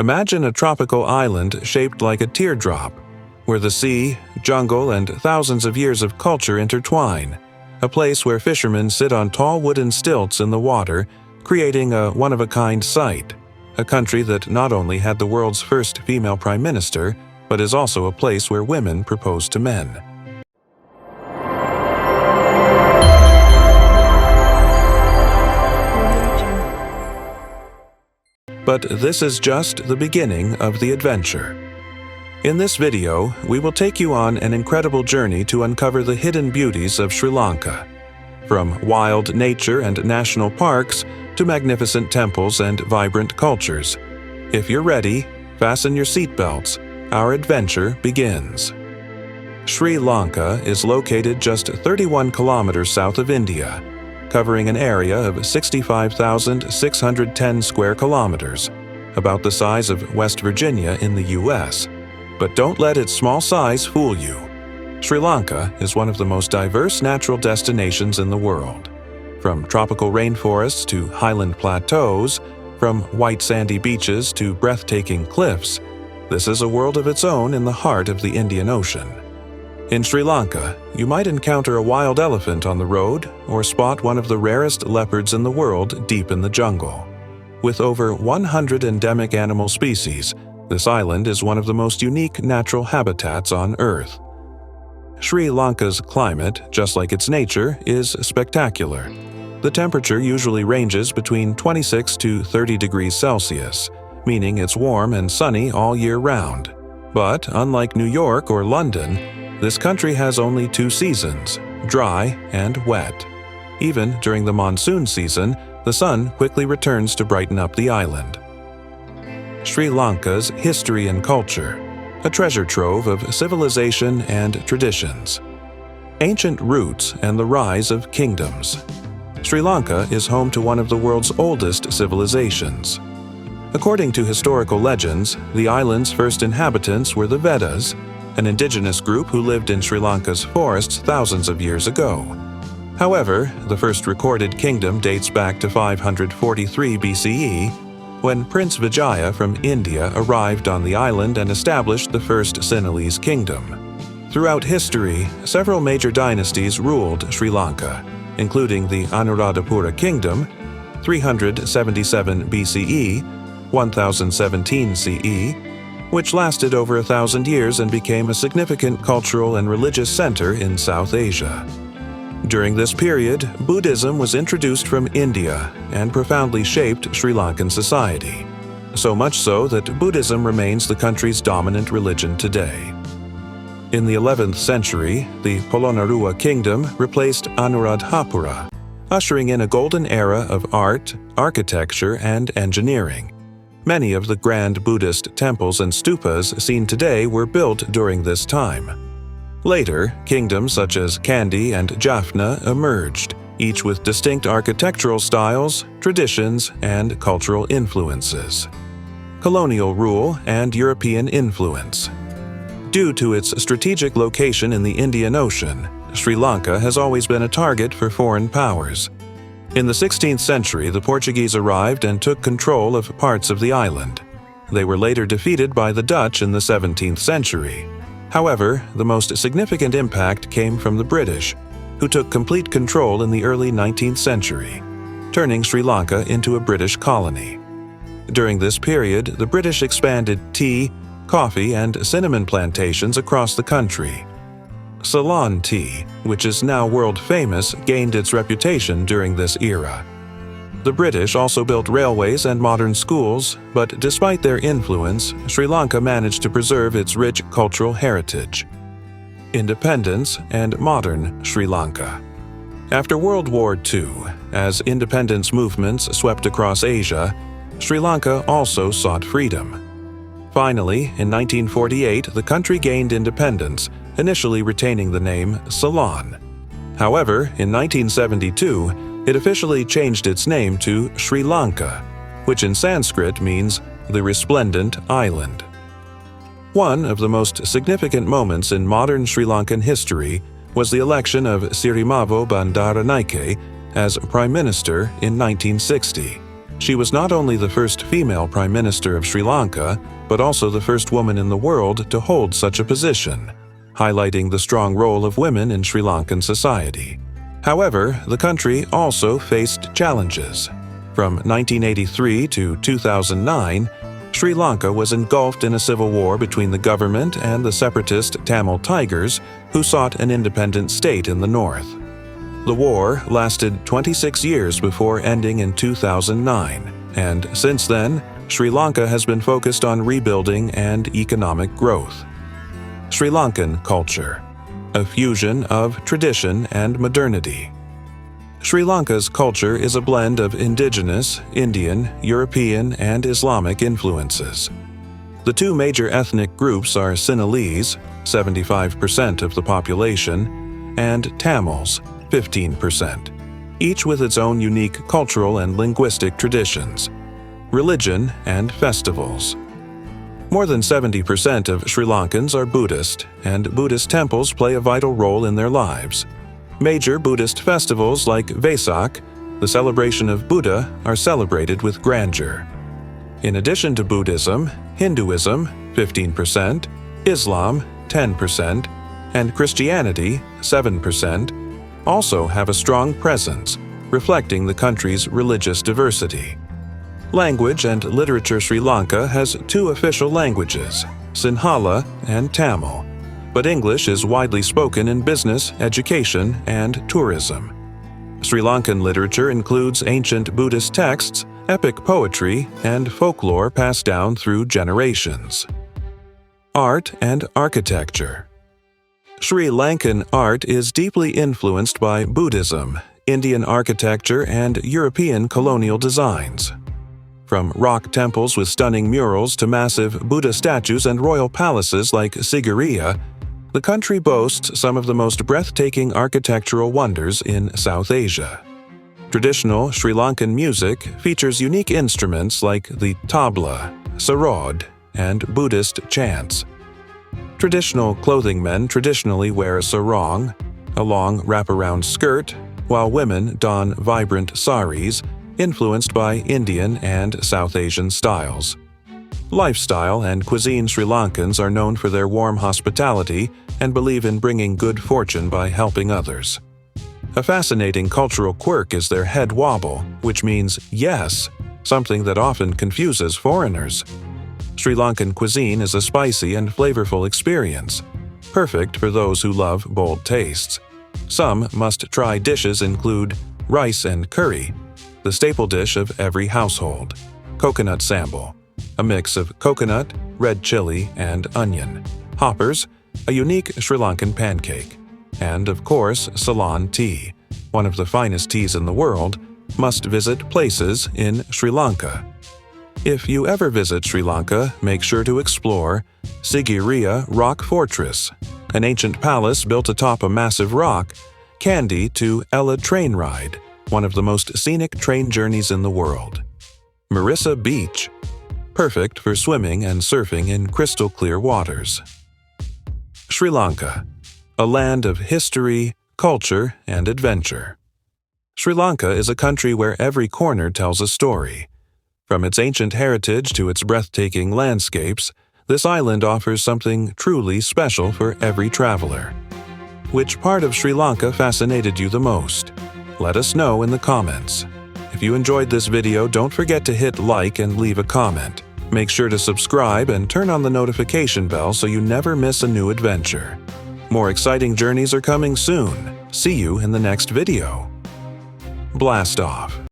Imagine a tropical island shaped like a teardrop, where the sea, jungle, and thousands of years of culture intertwine. A place where fishermen sit on tall wooden stilts in the water, creating a one-of-a-kind sight. A country that not only had the world's first female prime minister, but is also a place where women propose to men. But this is just the beginning of the adventure. In this video, we will take you on an incredible journey to uncover the hidden beauties of Sri Lanka. From wild nature and national parks to magnificent temples and vibrant cultures. If you're ready, fasten your seatbelts. Our adventure begins. Sri Lanka is located just 31 kilometers south of India, covering an area of 65,610 square kilometers, about the size of West Virginia in the U.S. But don't let its small size fool you. Sri Lanka is one of the most diverse natural destinations in the world. From tropical rainforests to highland plateaus, from white sandy beaches to breathtaking cliffs, this is a world of its own in the heart of the Indian Ocean. In Sri Lanka, you might encounter a wild elephant on the road or spot one of the rarest leopards in the world deep in the jungle. With over 100 endemic animal species, this island is one of the most unique natural habitats on Earth. Sri Lanka's climate, just like its nature, is spectacular. The temperature usually ranges between 26 to 30 degrees Celsius, meaning it's warm and sunny all year round. But unlike New York or London, this country has only two seasons, dry and wet. Even during the monsoon season, the sun quickly returns to brighten up the island. Sri Lanka's history and culture, a treasure trove of civilization and traditions. Ancient roots and the rise of kingdoms. Sri Lanka is home to one of the world's oldest civilizations. According to historical legends, the island's first inhabitants were the Vedas, an indigenous group who lived in Sri Lanka's forests thousands of years ago. However, the first recorded kingdom dates back to 543 BCE, when Prince Vijaya from India arrived on the island and established the first Sinhalese kingdom. Throughout history, several major dynasties ruled Sri Lanka, including the Anuradhapura Kingdom, 377 BCE, 1017 CE, which lasted over 1,000 years and became a significant cultural and religious center in South Asia. During this period, Buddhism was introduced from India and profoundly shaped Sri Lankan society, so much so that Buddhism remains the country's dominant religion today. In the 11th century, the Polonnaruwa Kingdom replaced Anuradhapura, ushering in a golden era of art, architecture, and engineering. Many of the grand Buddhist temples and stupas seen today were built during this time. Later, kingdoms such as Kandy and Jaffna emerged, each with distinct architectural styles, traditions, and cultural influences. Colonial rule and European influence. Due to its strategic location in the Indian Ocean, Sri Lanka has always been a target for foreign powers. In the 16th century, the Portuguese arrived and took control of parts of the island. They were later defeated by the Dutch in the 17th century. However, the most significant impact came from the British, who took complete control in the early 19th century, turning Sri Lanka into a British colony. During this period, the British expanded tea, coffee, and cinnamon plantations across the country. Ceylon tea, which is now world famous, gained its reputation during this era. The British also built railways and modern schools, but despite their influence, Sri Lanka managed to preserve its rich cultural heritage. Independence and modern Sri Lanka. After World War II, as independence movements swept across Asia, Sri Lanka also sought freedom. Finally, in 1948, the country gained independence, initially retaining the name Ceylon. However, in 1972, it officially changed its name to Sri Lanka, which in Sanskrit means the resplendent island. One of the most significant moments in modern Sri Lankan history was the election of Sirimavo Bandaranaike as Prime Minister in 1960, She was not only the first female Prime Minister of Sri Lanka, but also the first woman in the world to hold such a position, highlighting the strong role of women in Sri Lankan society. However, the country also faced challenges. From 1983 to 2009, Sri Lanka was engulfed in a civil war between the government and the separatist Tamil Tigers, who sought an independent state in the north. The war lasted 26 years before ending in 2009, and since then, Sri Lanka has been focused on rebuilding and economic growth. Sri Lankan culture, a fusion of tradition and modernity. Sri Lanka's culture is a blend of indigenous, Indian, European, and Islamic influences. The two major ethnic groups are Sinhalese, 75% of the population, and Tamils, 15%, each with its own unique cultural and linguistic traditions, religion, and festivals. More than 70% of Sri Lankans are Buddhist, and Buddhist temples play a vital role in their lives. Major Buddhist festivals like Vesak, the celebration of Buddha, are celebrated with grandeur. In addition to Buddhism, Hinduism, 15%, Islam, 10%, and Christianity, 7%, also have a strong presence, reflecting the country's religious diversity. Language and literature. Sri Lanka has two official languages, Sinhala and Tamil, but English is widely spoken in business, education, and tourism. Sri Lankan literature includes ancient Buddhist texts, epic poetry, and folklore passed down through generations. Art and architecture. Sri Lankan art is deeply influenced by Buddhism, Indian architecture, and European colonial designs. From rock temples with stunning murals to massive Buddha statues and royal palaces like Sigiriya, the country boasts some of the most breathtaking architectural wonders in South Asia. Traditional Sri Lankan music features unique instruments like the tabla, sarod, and Buddhist chants. Traditional clothing. Men traditionally wear a sarong, a long wraparound skirt, while women don vibrant saris, influenced by Indian and South Asian styles. Lifestyle and cuisine. Sri Lankans are known for their warm hospitality and believe in bringing good fortune by helping others. A fascinating cultural quirk is their head wobble, which means yes, something that often confuses foreigners. Sri Lankan cuisine is a spicy and flavorful experience, perfect for those who love bold tastes. Some must-try dishes include rice and curry, the staple dish of every household, coconut sambal, a mix of coconut, red chili, and onion, hoppers, a unique Sri Lankan pancake, and, of course, Ceylon tea, one of the finest teas in the world, must-visit places in Sri Lanka. If you ever visit Sri Lanka, make sure to explore Sigiriya Rock Fortress, an ancient palace built atop a massive rock, Kandy to Ella train ride, one of the most scenic train journeys in the world. Marissa Beach, perfect for swimming and surfing in crystal-clear waters. Sri Lanka, a land of history, culture, and adventure. Sri Lanka is a country where every corner tells a story. From its ancient heritage to its breathtaking landscapes, this island offers something truly special for every traveler. Which part of Sri Lanka fascinated you the most? Let us know in the comments. If you enjoyed this video, don't forget to hit like and leave a comment. Make sure to subscribe and turn on the notification bell so you never miss a new adventure. More exciting journeys are coming soon. See you in the next video. Blast off.